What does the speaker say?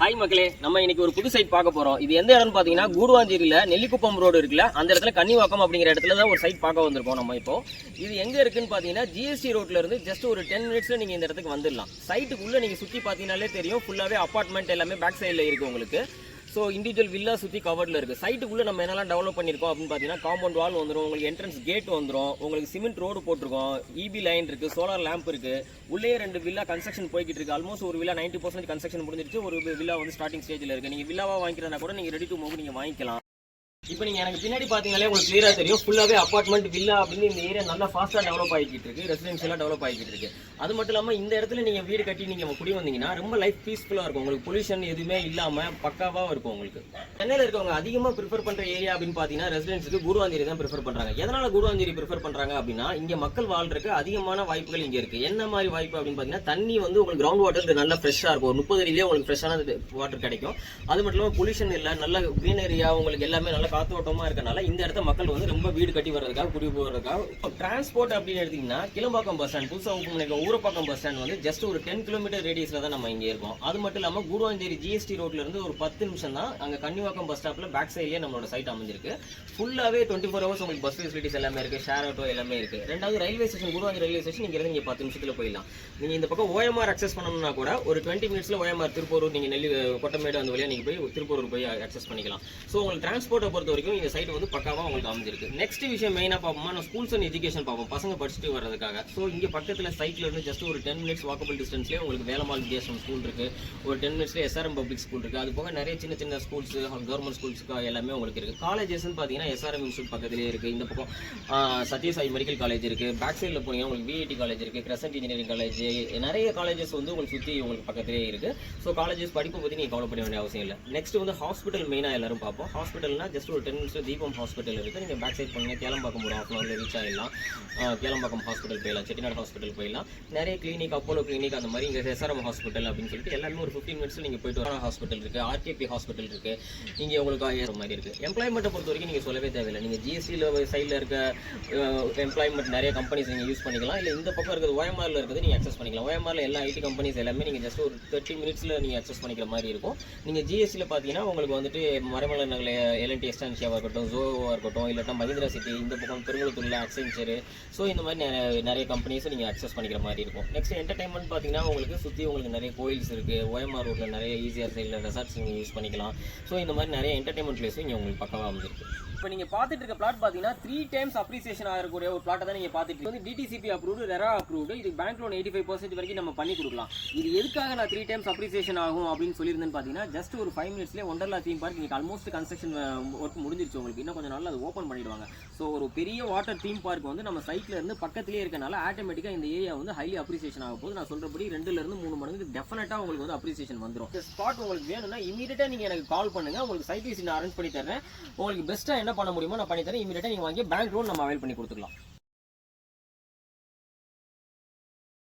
Hi மக்களே, நம்ம இன்னைக்கு ஒரு புது சைட் பார்க்க போறோம். இது எந்த இடம்னு பாத்தீங்கன்னா கூடுவாஞ்சேரியில நெல்லிக்குப்பம் ரோடு இருக்குல்ல, அந்த இடத்துல கன்னிவாக்கம் அப்படிங்கிற இடத்துல தான் ஒரு சைட் பார்க்க வந்திருக்கோம் நம்ம இப்போ. இது எங்க இருக்குன்னு பாத்தீங்கன்னா ஜிஎஸ்டி ரோட்ல இருந்து ஜஸ்ட் ஒரு 10 மினிட்ஸ்ல நீங்க இந்த இடத்துக்கு வந்துடலாம். சைட்டுக்குள்ள நீங்க சுத்தி பாத்தீங்கன்னாலே தெரியும், ஃபுல்லாவே அபார்ட்மெண்ட் எல்லாமே பேக் சைட்ல இருக்கு உங்களுக்கு. ஸோ இண்டிவிஜுவல் வில்லா சுற்றி கவர்டில் இருக்குது. சைட்டுக்குள்ளே நம்ம என்னெல்லாம் டெவலப் பண்ணியிருக்கோம் அப்படின்னு பார்த்தீங்கன்னா காம்பவுண்ட் வால் வந்துடும், உங்களுக்கு என்ட்ரன்ஸ் கேட் வந்துடும், உங்களுக்கு சிமெண்ட் ரோடு போட்டிருக்கோம், இபி லைன் இருக்குது, சோலார் லேம்ப் இருக்குது, உள்ளே 2 வில்லா கன்ஸ்ட்ரக்ஷன் போய்கிட்டு இருக்குது. ஆல்மோஸ்ட் ஒரு வில்லா 90% கன்ஸ்ட்ரக்ஷன் முடிஞ்சிருச்சு, ஒரு வில்லா வந்து ஸ்டார்டிங் ஸ்டேஜில் இருக்குது. நீங்கள் வில்லாவாக வாங்கிக்கிறதா கூட நீங்கள் ரெடி டு மூவ் நீங்கள் வாங்கிக்கலாம். இப்போ நீங்கள் எனக்கு பின்னாடி பார்த்தீங்களே உங்களுக்கு கிளியராக தெரியும், ஃபுல்லாகவே அப்பார்ட்மெண்ட் வில்லா அப்படின்னு இந்த ஏரியா நல்லா ஃபாஸ்ட்டாக டெவலப் ஆகிட்டு இருக்கு, ரெசிடென்ஷியலாக டெவலப் ஆகிட்டு இருக்கு. அது மட்டும் இல்லாமல் இந்த இடத்துல நீங்கள் வீடு கட்டி நீங்கள் குடி வந்தீங்கன்னா ரொம்ப லைஃப் பீஸ்ஃபுல்லாக இருக்கும், உங்களுக்கு பொல்யூஷன் எதுவுமே இல்லாமல் பக்காவாக இருக்கும். உங்களுக்கு சென்னையில் இருக்கவங்க அதிகமாக ப்ரிஃபர் பண்ணுற ஏரியா அப்படின்னு பார்த்தீங்கன்னா ரெசிடென்ஸுக்கு கூடுவாஞ்சேரி தான் ப்ரிஃபர் பண்ணுறாங்க. எதனால் கூடுவாஞ்சேரி ப்ரிஃபர் பண்ணுறாங்க அப்படின்னா இங்கே மக்கள் வாழ்றதுக்கு அதிகமான வாய்ப்புகள் இங்கே இருக்குது. என்ன மாதிரி வாய்ப்பு அப்படின்னு பார்த்தீங்கன்னா தண்ணி வந்து உங்களுக்கு கிரவுண்ட் வாட்டர் நல்லா ஃப்ரெஷ்ஷாக இருக்கும், ஒரு 30 அடியிலே உங்களுக்கு ஃப்ரெஷ்ஷான வாட்டர் கிடைக்கும். அது மட்டும் இல்லாமல் பொல்யூஷன் இல்லை, நல்ல க்ரீனரியா, உங்களுக்கு எல்லாமே நல்ல காத்தோட்டமாக இருக்கனால இந்த இடத்த மக்கள் வந்து ரொம்ப வீடு கட்டி வர்றதுக்காக குடி போகிறதுக்காக. டிரான்ஸ்போர்ட் அப்படின்னு எடுத்தீங்கன்னா கிளம்பாக்கம் பஸ் ஸ்டாண்ட், புதுசாக ஊரப்பாக்கம் பஸ் ஸ்டாண்ட் வந்து ஜஸ்ட் ஒரு 10 கிலோமீட்டர் ரேடியஸ்ல தான் நம்ம இங்கே இருக்கோம். அது மட்டும் இல்லாமல் கூடுவாஞ்சேரி ஜிஎஸ்டி ரோட்ல இருந்து ஒரு 10 நிமிஷம் தான் அங்கே கன்னிவாக்கம் பஸ் ஸ்டாப்ல பேக் சைட்லேயே நம்மளோட சைட் அமைஞ்சிருக்கு. ஃபுல்லாகவே 24 ஹவர்ஸ் உங்களுக்கு பஸ் ஃபெசிலிட்டிஸ் எல்லாமே இருக்கு, ஷேர் ஆட்டோ எல்லாமே இருக்கு. ரெண்டாவது railway station, Guduvanchery railway station இங்கே இருந்து 10 நிமிஷத்துல போயிடலாம். நீங்க இந்த பக்கம் ஓஎம்ஆர் அக்சஸ் பண்ணணும்னா கூட ஒரு 20 மினிட்ஸ்ல ஓஎம்ஆர் திருப்பூர், நீங்க நெல்லி கொட்டமேடு அந்த வழியா நீங்க போய் திருப்பூர் போய் அக்சஸ் பண்ணிக்கலாம். ஸோ உங்களுக்கு டிரான்ஸ்போர்ட்டை பொறுத்த வரைக்கும் இந்த சைட் வந்து பக்காவாக உங்களுக்கு அமைஞ்சிருக்கு. நெக்ஸ்ட் விஷயம் மெயினாக பார்ப்போமா, நான் ஸ்கூல்ஸ் அண்ட் எஜுகேஷன் பார்ப்போம், பசங்க படிச்சுட்டு வர்றதுக்காக. ஸோ இங்கே பக்கத்தில் சைட்ல இருந்து ஜஸ்ட் ஒரு 10 மினிட்ஸ் வாக்கபிள் டிஸ்டன்ஸ்லேயே உங்களுக்கு வேலம்மாள் வித்யாசம் ஸ்கூல் இருக்கு, ஒரு 10 மினிட்ஸ்ல எஸ்ஆர்எம் பப்ளிக் ஸ்கூல் இருக்கு. அது போக நிறைய சின்ன சின்ன ஸ்கூல்ஸ், கவர்மெண்ட் ஸ்கூல்ஸ்க்கு எல்லாமே உங்களுக்கு இருக்கு. காலேஜஸ்ன்னு பார்த்தீங்கன்னா எஸ்ஆர்எம் இன்ஸ்டியூட் பக்கத்திலே இருக்கு. இந்த பக்கம் சத்யசாய் மெடிக்கல் காலேஜ் இருக்கு, பேக் சைடில் போனீங்கன்னா உங்களுக்கு விஐடி காலேஜ் இருக்கு, கிரசன்ட் இன்ஜினியரிங் காலேஜ், நிறைய காலேஜஸ் வந்து உங்களுக்கு சுற்றி உங்களுக்கு பக்கத்திலே இருக்கு. ஸோ காலேஜஸ் படிப்பு பற்றி நீங்கள் கவலை பண்ண வேண்டிய அவசியம் இல்லை. நெக்ஸ்ட் வந்து ஹாஸ்பிட்டல் மெயினாக எல்லாரும் பார்ப்போம். ஹாஸ்பிட்டல்னா ஜஸ்ட் ஒரு 10 மினிட்ஸ் தீபம் ஹாஸ்பிட்டல் இருக்கு. நீங்கள் பேக் சைட் பண்ணீங்க கேளம்பாக்கம் ஒரு 1/2 ஹவர்ல ரீச் ஆகிடலாம். கேளம்பாக்கம் ஹாஸ்பிட்டல் போயிடலாம், செட்டிநாடு ஹாஸ்பிட்டல் போயிடலாம். நிறைய கிளினிக், அப்போலோ கிளினிக் அந்த மாதிரி இங்கே எஸ்ஆர்எம் ஹாஸ்பிட்டல் அப்படின்னு சொல்லிட்டு எல்லாமே ஒரு 15 மினிட்ஸ்ல நீங்கள் போயிட்டு வர ஹாஸ்பிட்டல் இருக்கு, ஆர்கேபி ஹாஸ்பிட்டல் இருக்கு. இங்கே உங்களுக்கு ஏற மாதிரி இருக்கு. எம்ப்ளாய்மெண்ட்டை பொறுத்த வரைக்கும் நீங்கள் சொல்லவே தேவையில்லை. நீங்கள் ஜிஎஸ்டியில் சைடில் இருக்க எம்ப்ளாய்மெண்ட் நிறைய கம்பெனிஸ் நீங்கள் யூஸ் பண்ணிக்கலாம். இல்லை இந்த பக்கம் இருக்கிறது ஓஎம்ஆரில் இருக்கிறது நீங்கள் அக்சஸ் பண்ணிக்கலாம். ஓஎம்ஆரில் எல்லா ஐடி கம்பெனிஸ் எல்லாமே நீங்கள் ஜஸ்ட் ஒரு 30 மினிட்ஸில் நீங்கள் அக்சஸ் பண்ணிக்கிற மாதிரி இருக்கும். நீங்கள் ஜிஎஸ்டியில் பார்த்தீங்கன்னா உங்களுக்கு வந்துட்டு மரமலை நகர் எல்என்டி எஸ்டான்ஷியாவாக இருக்கட்டும், ஜோவாக இருக்கட்டும், இல்லாட்டா மஹிந்திரா சிட்டி, இந்த பக்கம் பெருங்குளத்தூர்ல அக்சென்ச்சர். ஸோ இந்த மாதிரி நிறைய கம்பெனிஸும் நீங்கள் அக்சஸ் பண்ணிக்கிற மாதிரி இருக்கும். நெக்ஸ்ட் என்டர்டைன்மெண்ட் பார்த்தீங்கன்னா உங்களுக்கு சுற்றி உங்களுக்கு நிறைய கோயில்ஸ் இருக்குது. ஓஎம்ஆர் ரோட்டில் நிறைய ஈஸியாக சைடில் ரெசார்ட்ஸ் நீங்கள் யூஸ் பண்ணிக்கலாம். ஸோ இந்த மாதிரி நிறைய என்டர்டைன்மெண்ட் பிளேஸும் இங்கே உங்களுக்கு பக்கமாக அமைஞ்சிருக்கு. இப்போ நீங்கள் பார்த்துட்டு இருக்க பிளாட் பார்த்தீங்கன்னா 3 டைம்ஸ் அப்ரிசியேஷன் ஆகக்கூடிய ஒரு பிளாட்டை தான் நீங்கள் பார்த்துட்டு வந்து டிடிசிபி அப்ரூவ்டு, ரெரா அப்ரூவ்டு. இது பேங்க் லோன் 85% வரைக்கும் நம்ம பண்ணி கொடுக்கலாம். இது எதுக்காக நான் 3 டைம்ஸ் அப்ரிசியேஷன் ஆகும் அப்படின்னு சொல்லியிருந்தேன்னு பார்த்தீங்கன்னா ஜஸ்ட் ஒரு 5 மினிட்ஸ்லேயே ஒண்டர்லா தீம் பார்க் இன்னைக்கு ஆல்மோஸ்ட் கன்ஸ்ட்ரக்ஷன் ஒர்க் முடிஞ்சிருச்சு. உங்களுக்கு இன்னும் கொஞ்சம் நாள் அது ஓப்பன் பண்ணிடுவாங்க. ஸோ ஒரு பெரிய வாட்டர் தீம் பார்க் வந்து நம்ம சைட்ல இருந்து பக்கத்திலேயே இருக்கனால ஆட்டோமேட்டிக்காக இந்த ஏரியா வந்து ஹைலி அப்ரிசியேஷன் ஆகும் போது நான் சொல்றபடி 2 ல இருந்து 3 மடங்கு டெஃபினட்டா உங்களுக்கு வந்து அப்ரிசியேஷன் வந்துடும். இந்த ஸ்பாட் உங்களுக்கு வேணும்னா இமீடியட்டா நீங்க எனக்கு கால் பண்ணுங்க, உங்களுக்கு சைட் விசிட் அரேஞ்ச் பண்ணி தரேன். உங்களுக்கு பெஸ்ட்டா என்ன பண்ண முடியுமோ நான் பண்ணி தரேன். இமீடியட்டா நீங்க வாங்கி பேங்க் லோன் நம்ம அவைல் பண்ணி கொடுத்துக்கலாம்.